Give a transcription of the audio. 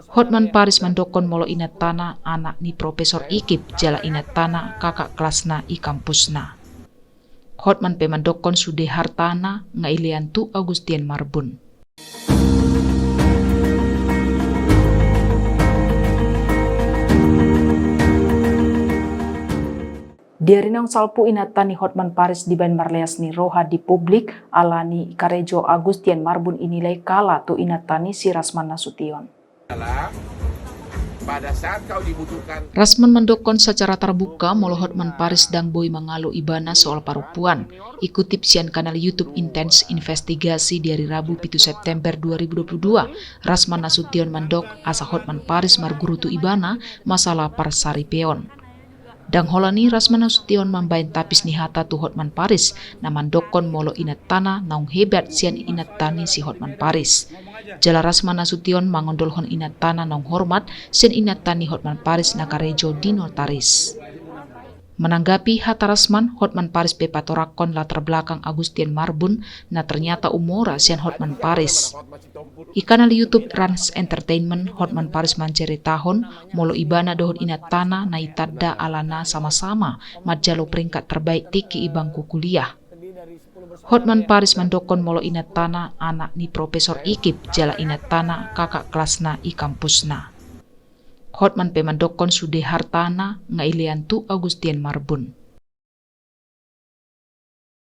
Hotman Paris mandokon molo inat tanah anak ni Profesor Ikip jala inat tanah kakak kelasna i kampusna. Hotman pe mandokon sude hartana ngailian tu Agustian Marbun. Diarinang salpu inatani Hotman Paris di ban marleas ni roha di publik alani karejo Agustian Marbun inilai kala tu inatani si Rasman Nasution. Pada saat kau dibutuhkan, Rasman mendokon secara terbuka molo Hotman Paris dan Boy mengalu ibana soal parupuan. Ikutip sian kanal YouTube Intense Investigasi dari Rabu 7 September 2022, Rasman Nasution mendok asa Hotman Paris margurutu ibana masalah parsari peon. Dang holani Rasman Nasution mambain tapis ni hata tu Hotman Paris na mandokon molo inat tanah naung hebat sian inat tani si Hotman Paris. Jala Rasman Nasution mangondolhon inat tanah naung hormat sian inat tani Hotman Paris na karejo di notaris. Menanggapi hata Rasman, Hotman Paris pepatorakon latar belakang Agustian Marbun na ternyata umora sian Hotman Paris. I kanal YouTube Rans Entertainment, Hotman Paris menceritahon molo ibana dohon inat tanah na itadda alana sama-sama majalo peringkat terbaik tiki i bangku kuliah. Hotman Paris mendokon molo inat tanah anak ni Profesor Ikip jala inat tanah kakak kelasna i kampusna. Hotman pe mandokon sude hartana ngailian tu Agustian Marbun.